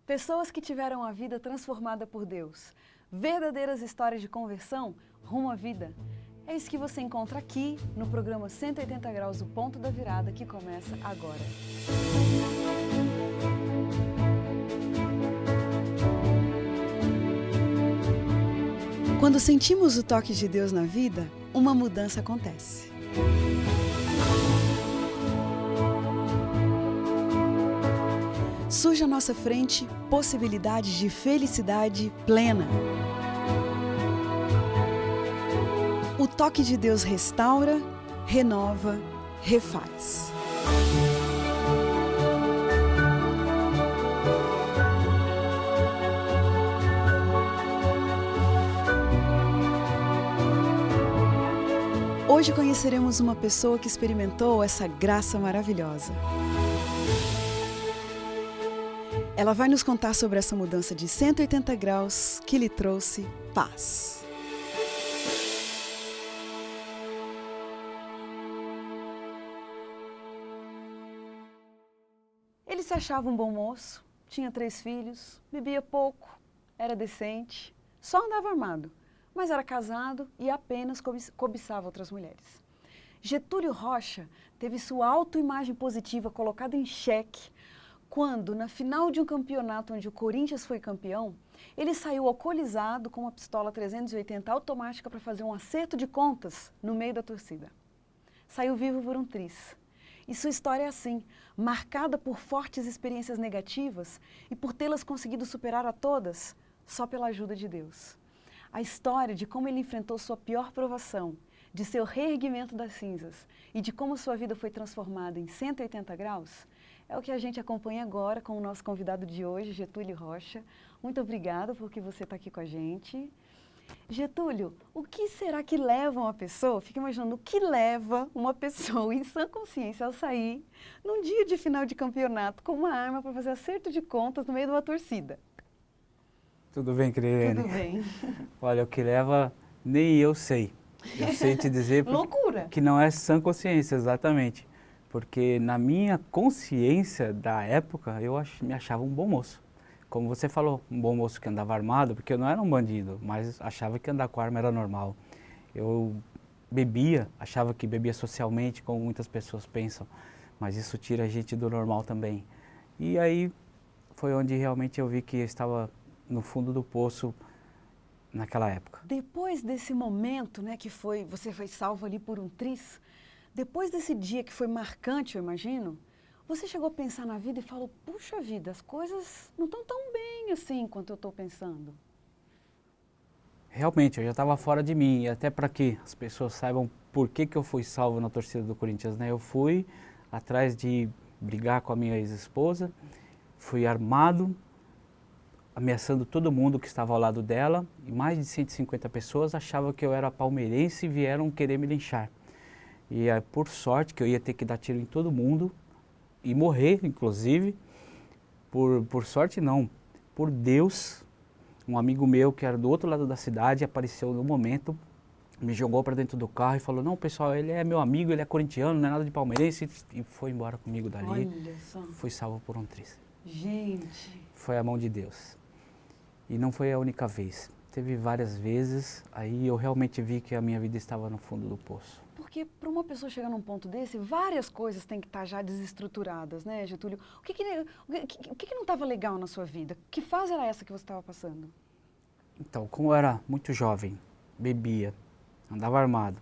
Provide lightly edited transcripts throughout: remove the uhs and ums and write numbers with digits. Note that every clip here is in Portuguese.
Pessoas que tiveram a vida transformada por Deus. Verdadeiras histórias de conversão rumo à vida. É isso que você encontra aqui no programa 180 Graus, o Ponto da Virada, que começa agora. Quando sentimos o toque de Deus na vida, uma mudança acontece. Surge à nossa frente possibilidades de felicidade plena. O toque de Deus restaura, renova, refaz. Hoje conheceremos uma pessoa que experimentou essa graça maravilhosa. Ela vai nos contar sobre essa mudança de 180 graus que lhe trouxe paz. Ele se achava um bom moço, tinha 3 filhos, bebia pouco, era decente, só andava armado, mas era casado e apenas cobiçava outras mulheres. Getúlio Rocha teve sua autoimagem positiva colocada em xeque quando, na final de um campeonato onde o Corinthians foi campeão, ele saiu alcoolizado com uma pistola 380 automática para fazer um acerto de contas no meio da torcida. Saiu vivo por um triz. E sua história é assim, marcada por fortes experiências negativas e por tê-las conseguido superar a todas só pela ajuda de Deus. A história de como ele enfrentou sua pior provação, de seu reerguimento das cinzas e de como sua vida foi transformada em 180 graus, é o que a gente acompanha agora com o nosso convidado de hoje, Getúlio Rocha. Muito obrigada por que você está aqui com a gente. Getúlio, o que será que leva uma pessoa, fica imaginando, o que leva uma pessoa em sã consciência a sair num dia de final de campeonato com uma arma para fazer acerto de contas no meio de uma torcida? Tudo bem, Cristiane? Tudo bem. Olha, o que leva, nem eu sei. Eu sei te dizer Loucura! que não é sã consciência, exatamente. Porque na minha consciência da época, me achava um bom moço. Como você falou, um bom moço que andava armado, porque eu não era um bandido, mas achava que andar com arma era normal. Eu bebia, achava que bebia socialmente, como muitas pessoas pensam, mas isso tira a gente do normal também. E aí foi onde realmente eu vi que eu estava no fundo do poço naquela época. Depois desse momento, né, que você foi salvo ali por um triz, depois desse dia que foi marcante, eu imagino, você chegou a pensar na vida e falou, puxa vida, as coisas não estão tão bem assim quanto eu estou pensando. Realmente, eu já estava fora de mim, e até para que as pessoas saibam por que eu fui salvo na torcida do Corinthians, né? Eu fui atrás de brigar com a minha ex-esposa, fui armado, ameaçando todo mundo que estava ao lado dela, e mais de 150 pessoas achavam que eu era palmeirense e vieram querer me linchar. E por sorte que eu ia ter que dar tiro em todo mundo e morrer, inclusive, por sorte não, por Deus, um amigo meu que era do outro lado da cidade apareceu no momento, me jogou para dentro do carro e falou, não pessoal, ele é meu amigo, ele é corintiano, não é nada de palmeirense, e foi embora comigo dali. Olha só. Fui salvo por um triz. Gente. Foi a mão de Deus. E não foi a única vez. Teve várias vezes, aí eu realmente vi que a minha vida estava no fundo do poço. Porque para uma pessoa chegar num ponto desse, várias coisas têm que estar já desestruturadas, né, Getúlio? O que não estava legal na sua vida? Que fase era essa que você estava passando? Então, como eu era muito jovem, bebia, andava armado,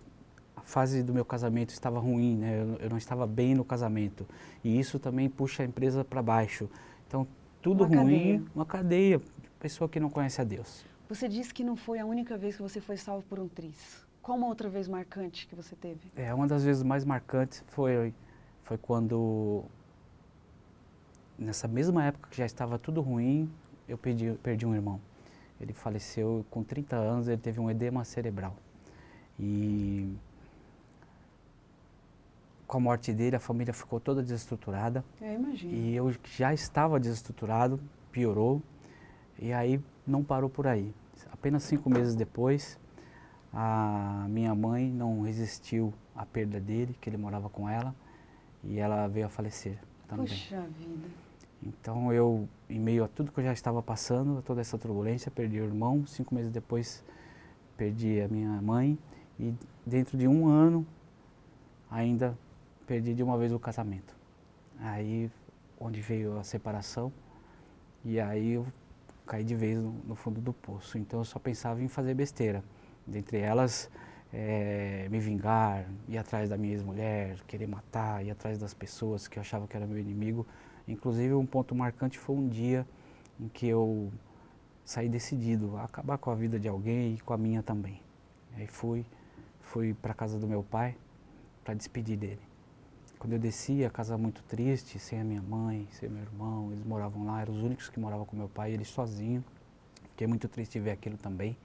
a fase do meu casamento estava ruim, né? Eu não estava bem no casamento. E isso também puxa a empresa para baixo. Então, tudo Uma ruim, cadeia. uma cadeia, pessoa que não conhece a Deus. Você disse que não foi a única vez que você foi salvo por um triz. Qual uma outra vez marcante que você teve? Uma das vezes mais marcantes foi quando, nessa mesma época que já estava tudo ruim, eu perdi um irmão. Ele faleceu com 30 anos, ele teve um edema cerebral. E com a morte dele, a família ficou toda desestruturada. Eu imagino. E eu já estava desestruturado, piorou. E aí não parou por aí. Apenas 5 meses depois, a minha mãe não resistiu à perda dele, que ele morava com ela, e ela veio a falecer também. Puxa vida. Então eu, em meio a tudo que eu já estava passando, a toda essa turbulência, perdi o irmão, 5 meses depois perdi a minha mãe e dentro de 1 ano ainda perdi de uma vez o casamento. Aí onde veio a separação e aí eu caí de vez no fundo do poço. Então eu só pensava em fazer besteira, dentre elas me vingar, ir atrás da minha ex-mulher, querer matar, ir atrás das pessoas que eu achava que era meu inimigo. Inclusive um ponto marcante foi um dia em que eu saí decidido a acabar com a vida de alguém e com a minha também. Aí fui para a casa do meu pai para despedir dele. Quando eu desci, a casa muito triste, sem a minha mãe, sem meu irmão, eles moravam lá, eram os únicos que moravam com meu pai, ele sozinho. Fiquei muito triste de ver aquilo também.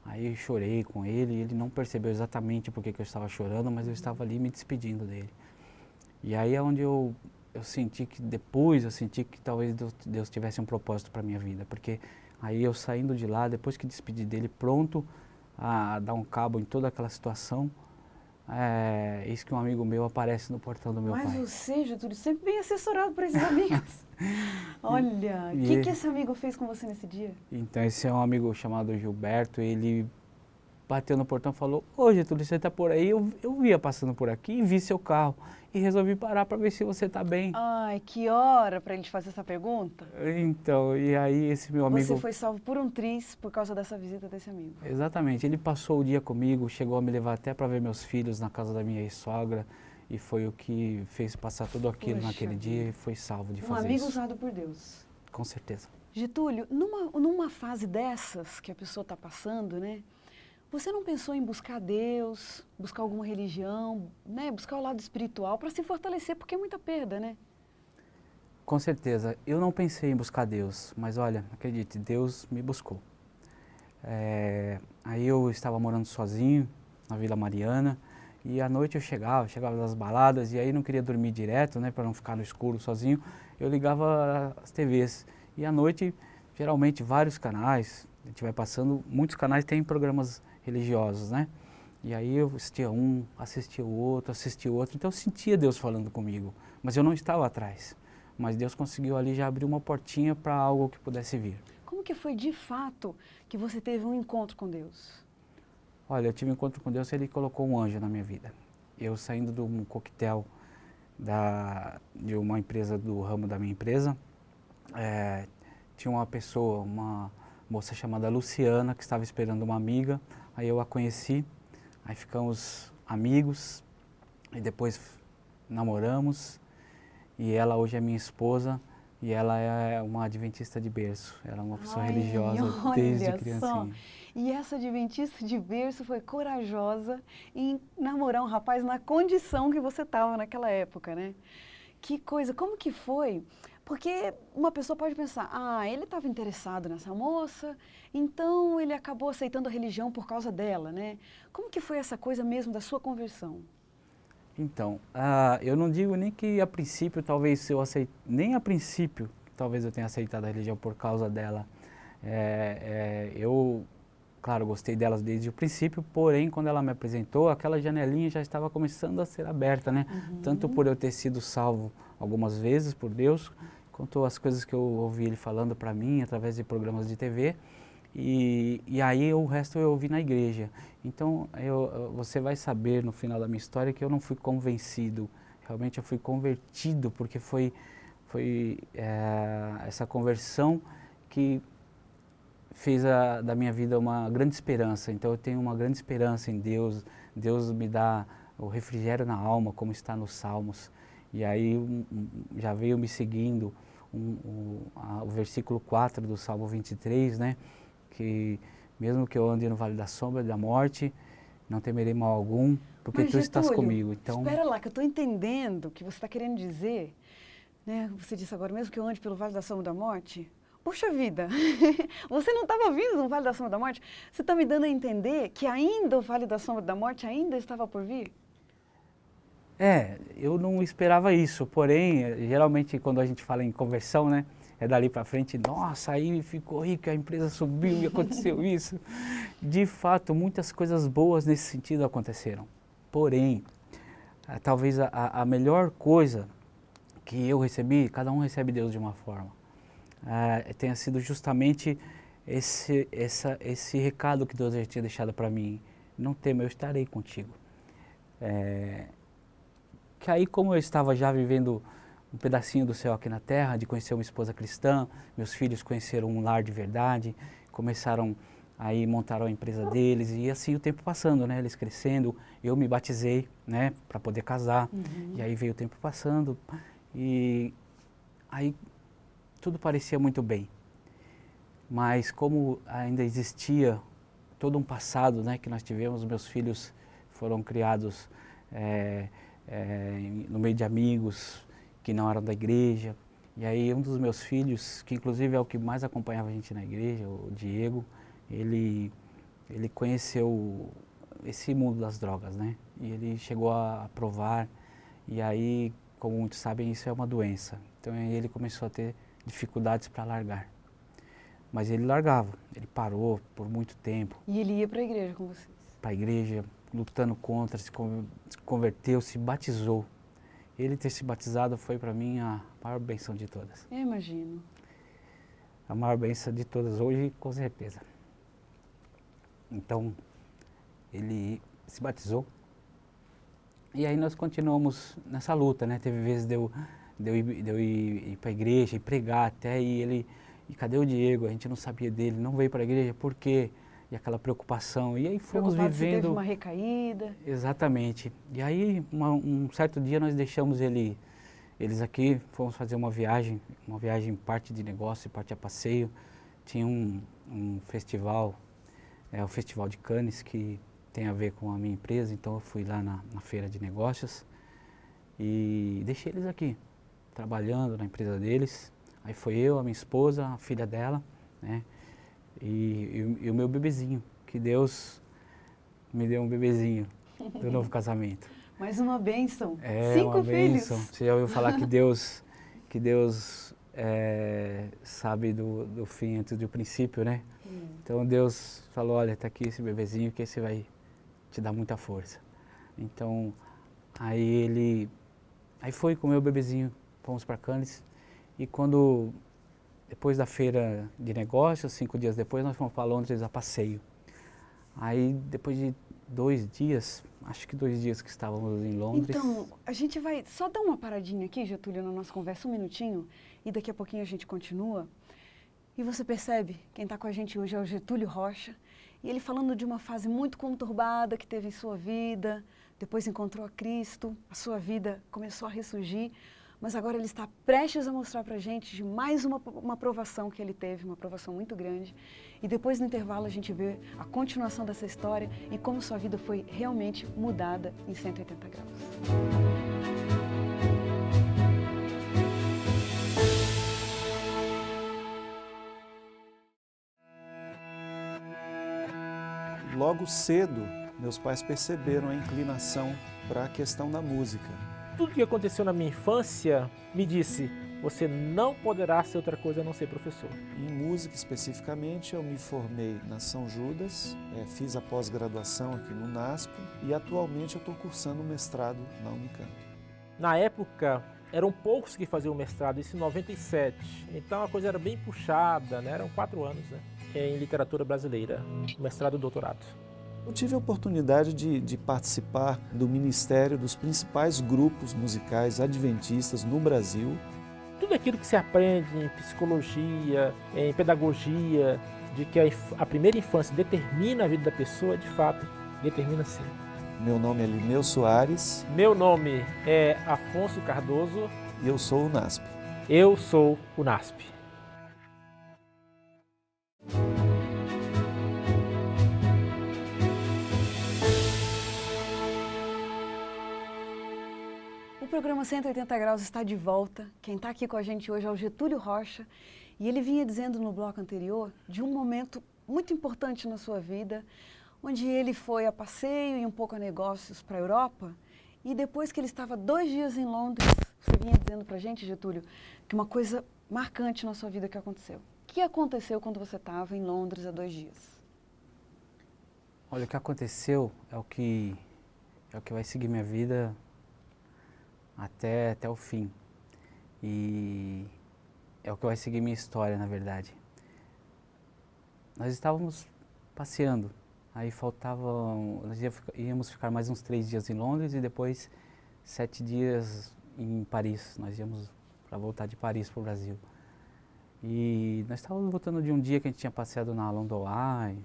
Aí eu chorei com ele e ele não percebeu exatamente por que eu estava chorando, mas eu estava ali me despedindo dele. E aí é onde eu senti que depois, eu senti que talvez Deus tivesse um propósito para a minha vida, porque aí eu saindo de lá, depois que despedi dele, pronto a dar um cabo em toda aquela situação, eis que um amigo meu aparece no portão do meu pai. Mas você, Getúlio, sempre bem assessorado por esses amigos. Olha, o que esse amigo fez com você nesse dia? Então esse é um amigo chamado Gilberto, ele bateu no portão e falou: ô Getúlio, você está por aí? Eu via passando por aqui e vi seu carro e resolvi parar para ver se você está bem. Ai, que hora para ele te fazer essa pergunta? Então, e aí esse meu amigo... Você foi salvo por um triz por causa dessa visita desse amigo. Exatamente, ele passou o dia comigo, chegou a me levar até para ver meus filhos na casa da minha ex-sogra e foi o que fez passar tudo aquilo Poxa naquele dia e foi salvo de fazer isso. Um amigo usado por Deus. Com certeza. Getúlio, numa fase dessas que a pessoa está passando, né? Você não pensou em buscar Deus, buscar alguma religião, né? Buscar o lado espiritual para se fortalecer, porque é muita perda, né? Com certeza. Eu não pensei em buscar Deus, mas olha, acredite, Deus me buscou. Aí eu estava morando sozinho na Vila Mariana e à noite eu chegava das baladas e aí não queria dormir direto, né, para não ficar no escuro sozinho, eu ligava as TVs e à noite, geralmente vários canais, a gente vai passando, muitos canais têm programas religiosos, né? E aí eu assistia um, assistia o outro, então eu sentia Deus falando comigo, mas eu não estava atrás. Mas Deus conseguiu ali já abrir uma portinha para algo que pudesse vir. Como que foi de fato que você teve um encontro com Deus? Olha, eu tive um encontro com Deus, Ele colocou um anjo na minha vida. Eu saindo de um coquetel de uma empresa, do ramo da minha empresa, tinha uma pessoa, uma moça chamada Luciana, que estava esperando uma amiga, aí eu a conheci, aí ficamos amigos, e depois namoramos, e ela hoje é minha esposa, e ela é uma adventista de berço, ela é uma pessoa religiosa desde criancinha. E essa adventista de berço foi corajosa em namorar um rapaz na condição que você estava naquela época, né? Que coisa, como que foi? Porque uma pessoa pode pensar, ele estava interessado nessa moça, então ele acabou aceitando a religião por causa dela, né? Como que foi essa coisa mesmo da sua conversão? Então, eu não digo nem que a princípio, talvez nem a princípio, talvez eu tenha aceitado a religião por causa dela. Eu, claro, gostei delas desde o princípio, porém, quando ela me apresentou, aquela janelinha já estava começando a ser aberta, né? Tanto por eu ter sido salvo algumas vezes por Deus, quanto as coisas que eu ouvi Ele falando para mim, através de programas de TV. E aí o resto eu ouvi na igreja. Então você vai saber no final da minha história que eu não fui convencido, realmente eu fui convertido, porque foi essa conversão que fez da minha vida uma grande esperança. Então eu tenho uma grande esperança em Deus, Deus me dá o refrigério na alma, como está nos Salmos. E aí já veio me seguindo o versículo 4 do Salmo 23, né? Que mesmo que eu ande no vale da sombra da morte, não temerei mal algum, porque Tu estás comigo. Então, espera lá, que eu estou entendendo o que você está querendo dizer. Né? Você disse agora, mesmo que eu ande pelo vale da sombra da morte. Puxa vida, você não estava vindo no vale da sombra da morte? Você está me dando a entender que ainda o vale da sombra da morte ainda estava por vir? Eu não esperava isso, porém, geralmente quando a gente fala em conversão, né? É dali para frente, nossa, aí ficou rico, a empresa subiu e aconteceu isso. De fato, muitas coisas boas nesse sentido aconteceram. Porém, talvez a melhor coisa que eu recebi, cada um recebe Deus de uma forma. Tenha sido justamente esse recado que Deus já tinha deixado para mim. Não tema, eu estarei contigo. Que aí, como eu estava já vivendo um pedacinho do céu aqui na terra, de conhecer uma esposa cristã, meus filhos conheceram um lar de verdade, começaram aí, montaram a empresa deles, e assim o tempo passando, né, eles crescendo, eu me batizei, né, para poder casar, e aí veio o tempo passando, e aí tudo parecia muito bem. Mas como ainda existia todo um passado, né, que nós tivemos, meus filhos foram criados no meio de amigos que não eram da igreja. E aí um dos meus filhos, que inclusive é o que mais acompanhava a gente na igreja, o Diego, ele conheceu esse mundo das drogas, né? E ele chegou a provar, e aí, como muitos sabem, isso é uma doença. Então aí ele começou a ter dificuldades para largar. Mas ele largava, ele parou por muito tempo. E ele ia para a igreja com vocês? Para a igreja, lutando contra, se converteu, se batizou. Ele ter se batizado foi para mim a maior bênção de todas. Eu imagino. A maior bênção de todas hoje, com certeza. Então, ele se batizou. E aí nós continuamos nessa luta, né? Teve vezes de eu ir para a igreja e pregar até, e cadê o Diego? A gente não sabia dele, não veio para a igreja, por quê? E aquela preocupação. E aí fomos vivendo... Se teve uma recaída. Exatamente. E aí, um certo dia, nós deixamos eles aqui, fomos fazer uma viagem parte de negócio e parte a passeio. Tinha um festival, o Festival de Cannes, que tem a ver com a minha empresa, então eu fui lá na feira de negócios e deixei eles aqui, trabalhando na empresa deles. Aí foi eu, a minha esposa, a filha dela, né? E o meu bebezinho, que Deus me deu um bebezinho do novo casamento. Mais uma bênção. É 5 uma bênção. filhos. Você já ouviu falar que Deus sabe do fim antes do princípio, né? Então Deus falou, olha, está aqui esse bebezinho que esse vai te dar muita força. Então, aí foi com o meu bebezinho, fomos para Cannes, e depois da feira de negócios, 5 dias depois, nós fomos para Londres a passeio. Aí, depois de 2 dias, acho que 2 dias que estávamos em Londres... Então, a gente vai só dar uma paradinha aqui, Getúlio, na nossa conversa, 1 minutinho, e daqui a pouquinho a gente continua. E você percebe, quem está com a gente hoje é o Getúlio Rocha, e ele falando de uma fase muito conturbada que teve em sua vida, depois encontrou a Cristo, a sua vida começou a ressurgir, mas agora ele está prestes a mostrar para a gente de mais uma provação que ele teve, uma provação muito grande. E depois no intervalo a gente vê a continuação dessa história e como sua vida foi realmente mudada em 180 graus. Logo cedo, meus pais perceberam a inclinação para a questão da música. Tudo que aconteceu na minha infância me disse, você não poderá ser outra coisa a não ser professor. Em música especificamente, eu me formei na São Judas, fiz a pós-graduação aqui no NASP e atualmente eu estou cursando o mestrado na Unicamp. Na época, eram poucos que faziam mestrado, isso em 97, então a coisa era bem puxada, né? Eram 4 anos, né? Em literatura brasileira, mestrado e doutorado. Eu tive a oportunidade de participar do ministério dos principais grupos musicais adventistas no Brasil. Tudo aquilo que se aprende em psicologia, em pedagogia, de que a primeira infância determina a vida da pessoa, de fato, determina sim. Meu nome é Lineu Soares. Meu nome é Afonso Cardoso. E eu sou o NASP. Eu sou o NASP. O programa 180 Graus está de volta. Quem está aqui com a gente hoje é o Getúlio Rocha. E ele vinha dizendo no bloco anterior de um momento muito importante na sua vida, onde ele foi a passeio e um pouco a negócios para a Europa. E depois que ele estava 2 dias em Londres, você vinha dizendo para a gente, Getúlio, que uma coisa marcante na sua vida que aconteceu. O que aconteceu quando você estava em Londres há 2 dias? Olha, o que aconteceu é o que vai seguir minha vida até o fim. E é o que vai seguir minha história, na verdade. Nós estávamos passeando, aí faltavam, íamos ficar mais uns 3 dias em Londres e depois 7 dias em Paris. Nós íamos para voltar de Paris para o Brasil. E nós estávamos voltando de um dia que a gente tinha passeado na London Eye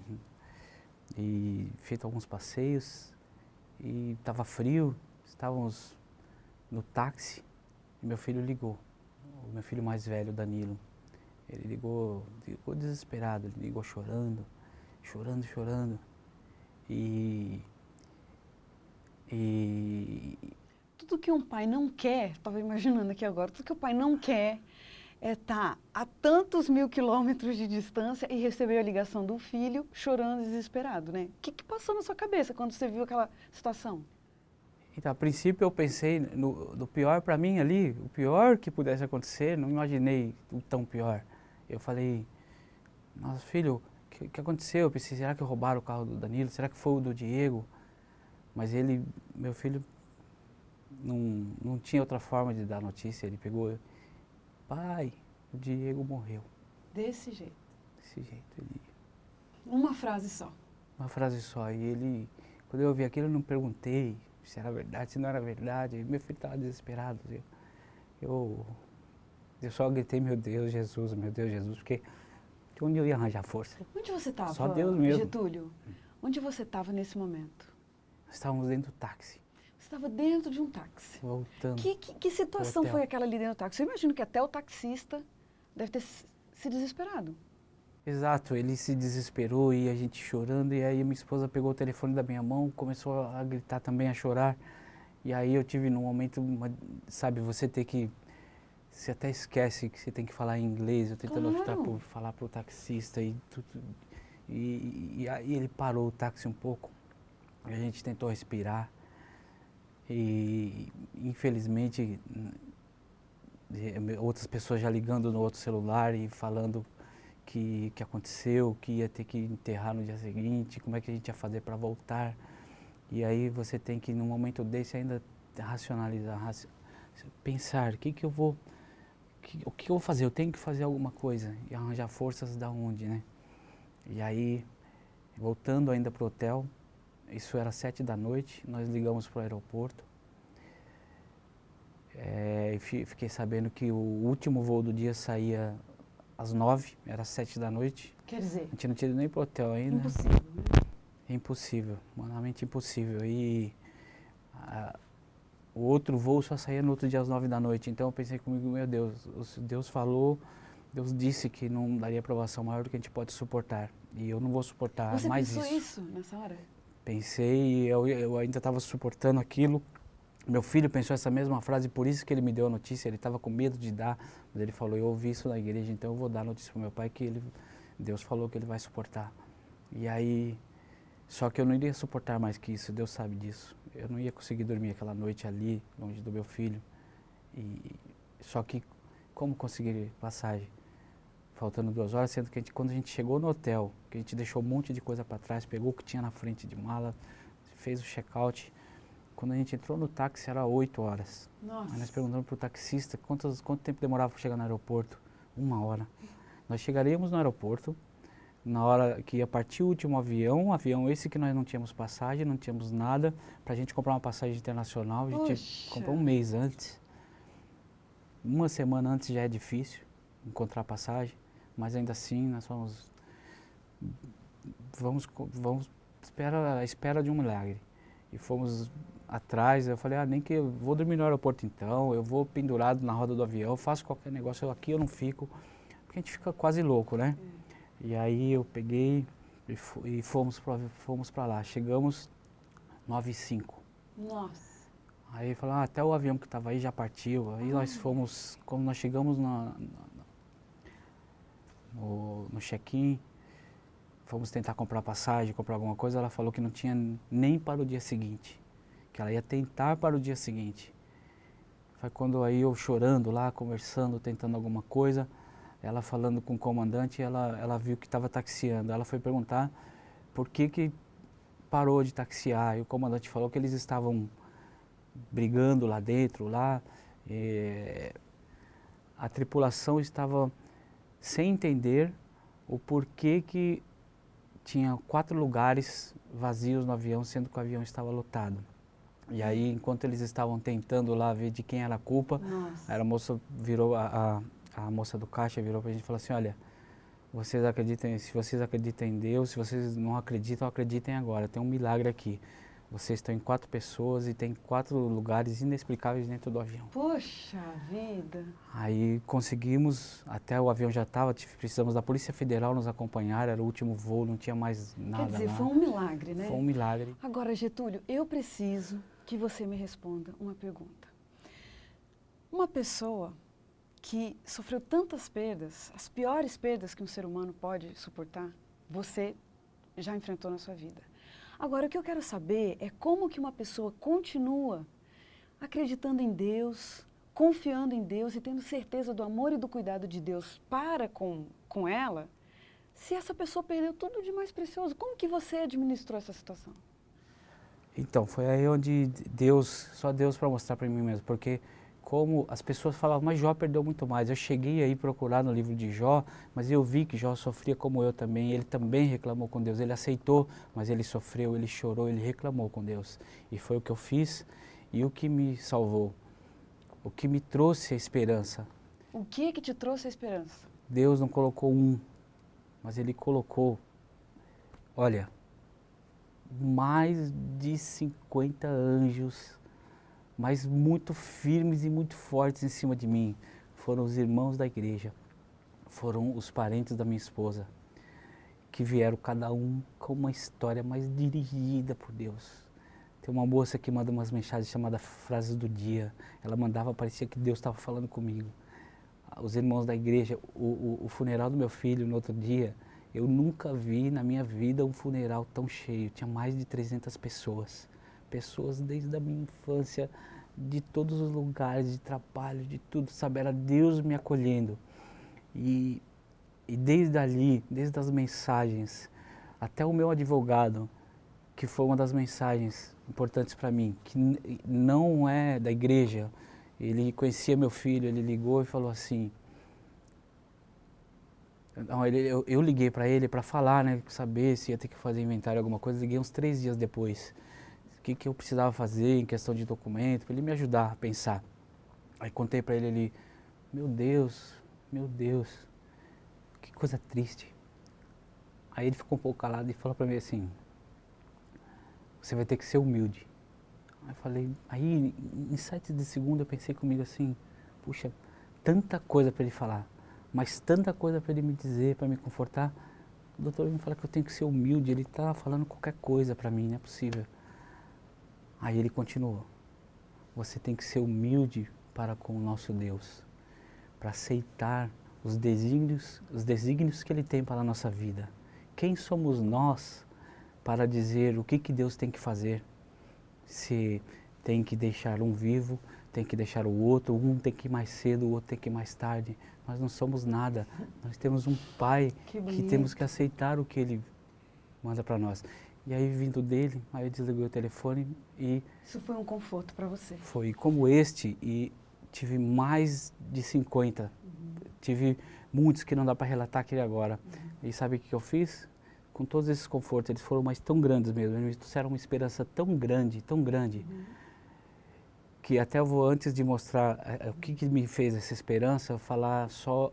e feito alguns passeios e estava frio, estávamos no táxi e meu filho ligou, o meu filho mais velho, Danilo. Ele ligou desesperado, ele ligou chorando. E Tudo que um pai não quer, estava imaginando aqui agora, tudo que o pai não quer é estar a tantos mil quilômetros de distância e receber a ligação do filho chorando desesperado, né? O que passou na sua cabeça quando você viu aquela situação? Então, a princípio eu pensei no pior para mim ali, o pior que pudesse acontecer, não imaginei o tão pior. Eu falei, nossa filho, o que aconteceu? Eu pensei, será que roubaram o carro do Danilo? Será que foi o do Diego? Mas ele, meu filho, não tinha outra forma de dar notícia. Ele pegou, pai, o Diego morreu. Desse jeito. Desse jeito. Uma frase só. Uma frase só. E ele, quando eu ouvi aquilo, eu não perguntei se era verdade, se não era verdade. Meu filho estava desesperado. Eu só gritei, meu Deus, Jesus, porque onde eu ia arranjar força? Onde você estava, Só Deus mesmo. Getúlio? Onde você estava nesse momento? Nós estávamos dentro do táxi, Você estava dentro de um táxi. voltando. Que situação hotel. foi aquela ali dentro do táxi? Eu imagino que até o taxista deve ter se desesperado. Exato, ele se desesperou e a gente chorando, e aí minha esposa pegou o telefone da minha mão, começou a gritar também, a chorar. E aí eu tive num momento, sabe, você até esquece que você tem que falar em inglês, eu tentando Claro. falar pro taxista e tudo. E aí ele parou o táxi um pouco, a gente tentou respirar e infelizmente outras pessoas já ligando no outro celular e falando que aconteceu, que ia ter que enterrar no dia seguinte, como é que a gente ia fazer para voltar. E aí você tem que, num momento desse, ainda racionalizar, pensar, o que eu vou fazer? Eu tenho que fazer alguma coisa e arranjar forças da onde, né? E aí, voltando ainda para o hotel, isso era 7 da noite, nós ligamos para o aeroporto. E fiquei sabendo que o último voo do dia saía às 9, era 7 da noite. Quer dizer, A gente não tinha ido nem pro hotel ainda. impossível, né? É impossível, humanamente impossível. E o outro voo só saía no outro dia às 9 da noite. Então eu pensei comigo, meu Deus, Deus falou, Deus disse que não daria aprovação maior do que a gente pode suportar. E eu não vou suportar Você mais pensou isso. isso nessa hora? Pensei, e eu ainda estava suportando aquilo. Meu filho pensou essa mesma frase, por isso que ele me deu a notícia. Ele estava com medo de dar, mas ele falou, eu ouvi isso na igreja, então eu vou dar a notícia para meu pai que Deus falou que ele vai suportar. E aí, só que eu não iria suportar mais que isso, Deus sabe disso. Eu não ia conseguir dormir aquela noite ali, longe do meu filho. Só que, como conseguir passagem? Faltando 2 horas, sendo que quando a gente chegou no hotel, que a gente deixou um monte de coisa para trás, pegou o que tinha na frente de mala, fez o check-out. Quando a gente entrou no táxi era 8 horas. Nossa. Aí nós perguntamos para o taxista quanto tempo demorava para chegar no aeroporto. 1 hora. Nós chegaríamos no aeroporto, na hora que ia partir o último avião esse que nós não tínhamos passagem, não tínhamos nada, para a gente comprar uma passagem internacional, a gente comprou um mês antes. 1 semana antes já é difícil encontrar passagem, mas ainda assim nós vamos à espera de um milagre. E fomos atrás, eu falei, nem que eu vou dormir no aeroporto então, eu vou pendurado na roda do avião, faço qualquer negócio, aqui eu não fico, porque a gente fica quase louco, né? E aí eu peguei e fomos para lá, chegamos 9h05. Nossa. Aí falaram, até o avião que estava aí já partiu, aí nós fomos, quando nós chegamos no check-in, fomos tentar comprar passagem, comprar alguma coisa, ela falou que não tinha nem para o dia seguinte, que ela ia tentar para o dia seguinte. Foi quando aí eu chorando lá, conversando, tentando alguma coisa, ela falando com o comandante, ela viu que estava taxiando. Ela foi perguntar por que parou de taxiar, e o comandante falou que eles estavam brigando lá dentro, a tripulação estava sem entender o porquê que tinha 4 lugares vazios no avião, sendo que o avião estava lotado. E aí, enquanto eles estavam tentando lá ver de quem era a culpa, Nossa. a moça virou, a moça do caixa virou pra gente e falou assim, olha, vocês acreditem, se vocês acreditam em Deus, se vocês não acreditam, acreditem agora, tem um milagre aqui. Vocês estão em 4 pessoas e tem 4 lugares inexplicáveis dentro do avião. Poxa vida. Aí conseguimos, até o avião já estava, precisamos da Polícia Federal nos acompanhar, era o último voo, não tinha mais nada Quer dizer, lá. foi um milagre, né? Foi um milagre. Agora, Getúlio, eu preciso que você me responda uma pergunta. Uma pessoa que sofreu tantas perdas, as piores perdas que um ser humano pode suportar, você já enfrentou na sua vida. Agora, o que eu quero saber é como que uma pessoa continua acreditando em Deus, confiando em Deus e tendo certeza do amor e do cuidado de Deus para com ela, se essa pessoa perdeu tudo de mais precioso. Como que você administrou essa situação? Então, foi aí onde Deus, só Deus para mostrar para mim mesmo, porque como as pessoas falavam, mas Jó perdeu muito mais. Eu cheguei aí procurar no livro de Jó, mas eu vi que Jó sofria como eu também. Ele também reclamou com Deus. Ele aceitou, mas ele sofreu, ele chorou, ele reclamou com Deus. E foi o que eu fiz e o que me salvou, o que me trouxe a esperança. O que te trouxe a esperança? Deus não colocou um, mas Ele colocou, olha, mais de 50 anjos, mas muito firmes e muito fortes em cima de mim. Foram os irmãos da igreja, foram os parentes da minha esposa, que vieram cada um com uma história mais dirigida por Deus. Tem uma moça que manda umas mensagens chamadas Frases do Dia. Ela mandava, parecia que Deus estava falando comigo. Os irmãos da igreja, o funeral do meu filho no outro dia, eu nunca vi na minha vida um funeral tão cheio. Tinha mais de 300 pessoas. Pessoas desde a minha infância, de todos os lugares, de trabalho, de tudo, sabe? Era Deus me acolhendo. E desde ali, desde as mensagens, até o meu advogado, que foi uma das mensagens importantes para mim, que não é da igreja, ele conhecia meu filho, ele ligou e falou assim, não, eu liguei para ele para falar, né, saber se ia ter que fazer inventário alguma coisa, liguei uns 3 dias depois, o que eu precisava fazer em questão de documento, para ele me ajudar a pensar. Aí contei para ele, meu Deus, que coisa triste. Aí ele ficou um pouco calado e falou para mim assim, você vai ter que ser humilde. Aí eu falei, aí em 7 de segundo eu pensei comigo assim, puxa, tanta coisa para ele falar, mas tanta coisa para ele me dizer, para me confortar. O doutor me fala que eu tenho que ser humilde, ele está falando qualquer coisa para mim, não é possível. Aí ele continuou, você tem que ser humilde para com o nosso Deus, para aceitar os desígnios que Ele tem para a nossa vida. Quem somos nós para dizer o que Deus tem que fazer? Se tem que deixar um vivo, tem que deixar o outro, um tem que ir mais cedo, o outro tem que ir mais tarde. Nós não somos nada, nós temos um Pai que temos que aceitar o que Ele manda para nós. E aí, vindo dele, aí eu desliguei o telefone e... Isso foi um conforto para você? Foi como este, e tive mais de 50. Tive muitos que não dá para relatar aqui agora. E sabe o que eu fiz? Com todos esses confortos, eles foram mais tão grandes mesmo, eles me trouxeram uma esperança tão grande, que até eu vou, antes de mostrar o que me fez essa esperança, falar só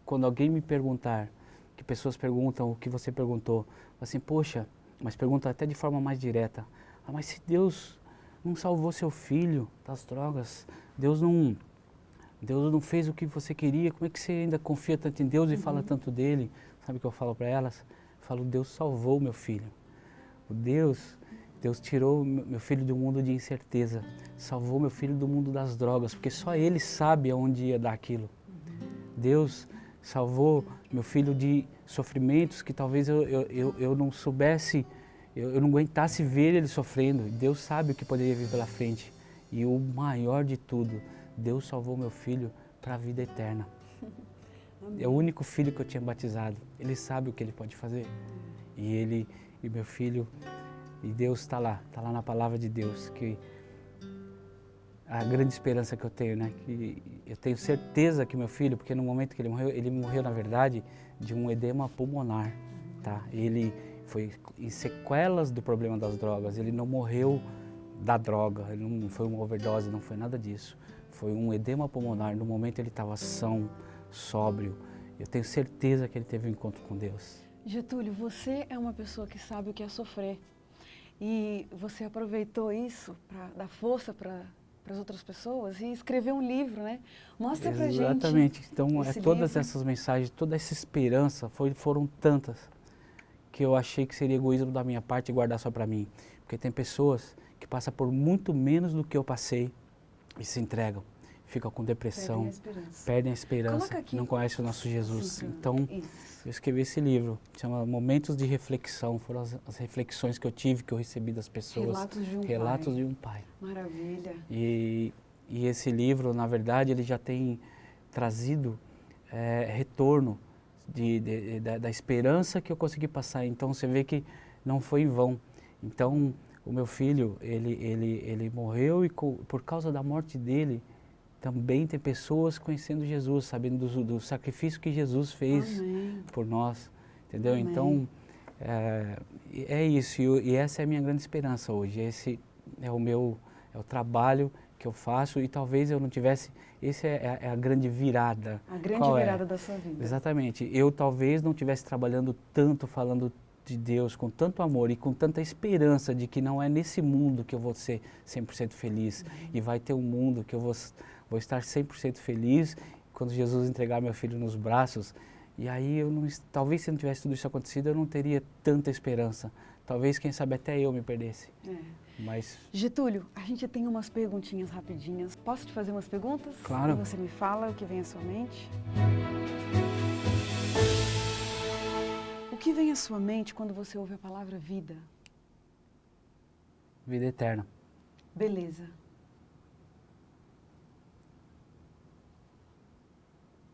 quando alguém me perguntar, que pessoas perguntam o que você perguntou, assim, poxa, mas pergunta até de forma mais direta, mas se Deus não salvou seu filho das drogas, Deus não fez o que você queria, como é que você ainda confia tanto em Deus e fala tanto dele? Sabe o que eu falo para elas? Eu falo, Deus salvou meu filho. Deus tirou meu filho do mundo de incerteza, salvou meu filho do mundo das drogas, porque só ele sabe aonde ia dar aquilo. Deus salvou meu filho de sofrimentos que talvez eu não soubesse, eu não aguentasse ver ele sofrendo. Deus sabe o que poderia vir pela frente. E o maior de tudo, Deus salvou meu filho para a vida eterna. Amém. É o único filho que eu tinha batizado. Ele sabe o que ele pode fazer. E meu filho, e Deus está lá na palavra de Deus, que a grande esperança que eu tenho, né? Que eu tenho certeza que meu filho, porque no momento que ele morreu na verdade de um edema pulmonar, tá? Ele foi em sequelas do problema das drogas, ele não morreu da droga, ele não foi uma overdose, não foi nada disso. Foi um edema pulmonar, no momento ele estava são, sóbrio. Eu tenho certeza que ele teve um encontro com Deus. Getúlio, você é uma pessoa que sabe o que é sofrer. E você aproveitou isso para dar força para as outras pessoas e escreveu um livro, né? Mostra pra gente. Exatamente. Então, todas livro. essas mensagens, toda essa esperança, foram tantas que eu achei que seria egoísmo da minha parte guardar só para mim. Porque tem pessoas que passam por muito menos do que eu passei e se entregam. Ficam com depressão, perdem a esperança, não conhecem o nosso Jesus. Sim, então, isso. eu escrevi esse livro, chama Momentos de Reflexão. Foram as reflexões que eu tive, que eu recebi das pessoas. Relatos de um pai. Maravilha. E esse livro, na verdade, ele já tem trazido retorno da esperança que eu consegui passar. Então, você vê que não foi em vão. Então, o meu filho, ele morreu e por causa da morte dele, também tem pessoas conhecendo Jesus, sabendo do sacrifício que Jesus fez por nós, entendeu? Amém. Então, é isso, e essa é a minha grande esperança hoje. Esse é o trabalho que eu faço e talvez eu não tivesse, esse é a grande virada. A grande virada da sua vida. Exatamente. Eu talvez não estivesse trabalhando tanto, falando de Deus com tanto amor e com tanta esperança de que não é nesse mundo que eu vou ser 100% feliz e vai ter um mundo que eu vou estar 100% feliz quando Jesus entregar meu filho nos braços. E aí, talvez se não tivesse tudo isso acontecido, eu não teria tanta esperança. Talvez, quem sabe, até eu me perdesse. Mas... Getúlio, a gente tem umas perguntinhas rapidinhas. Posso te fazer umas perguntas? Claro. E você me fala o que vem à sua mente. O que vem à sua mente quando você ouve a palavra vida? Vida eterna. Beleza.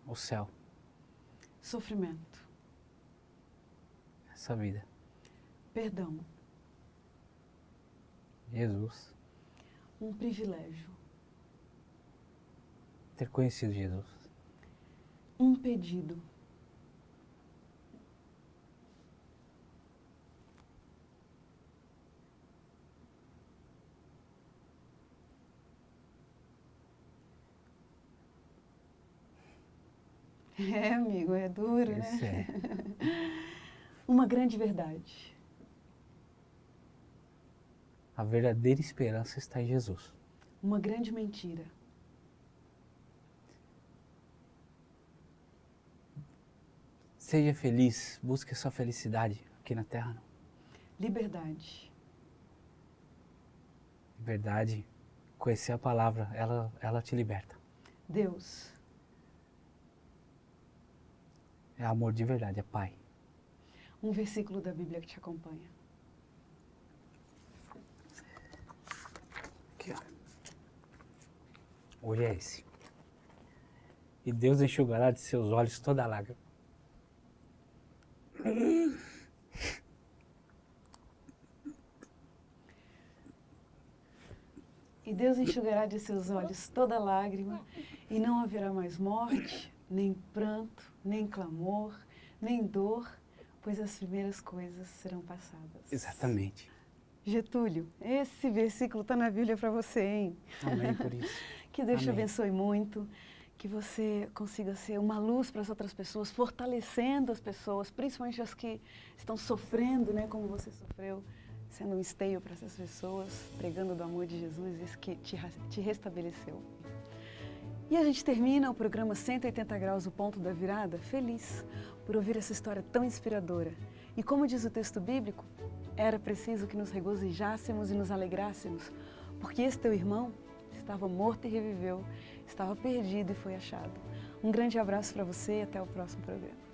O céu. Sofrimento. Essa vida. Perdão. Jesus. Um privilégio. Ter conhecido Jesus. Um pedido. Amigo, é duro, Esse né? Uma grande verdade. A verdadeira esperança está em Jesus. Uma grande mentira. Seja feliz, busque a sua felicidade aqui na Terra. Liberdade. Verdade, conhecer a palavra, ela te liberta. Deus. É amor de verdade, é Pai. Um versículo da Bíblia que te acompanha. Aqui, ó. Hoje é esse. E Deus enxugará de seus olhos toda a lágrima. E Deus enxugará de seus olhos toda lágrima, e não haverá mais morte, nem pranto, nem clamor, nem dor, pois as primeiras coisas serão passadas. Exatamente. Getúlio, esse versículo está na Bíblia para você, hein? Amém por isso. Que Deus te Amém. abençoe muito, que você consiga ser uma luz para as outras pessoas, fortalecendo as pessoas, principalmente as que estão sofrendo, né, como você sofreu, sendo um esteio para essas pessoas, pregando do amor de Jesus, isso que te restabeleceu. E a gente termina o programa 180 Graus, o ponto da virada, feliz por ouvir essa história tão inspiradora. E como diz o texto bíblico, era preciso que nos regozijássemos e nos alegrássemos, porque esse teu irmão estava morto e reviveu, estava perdido e foi achado. Um grande abraço para você e até o próximo programa.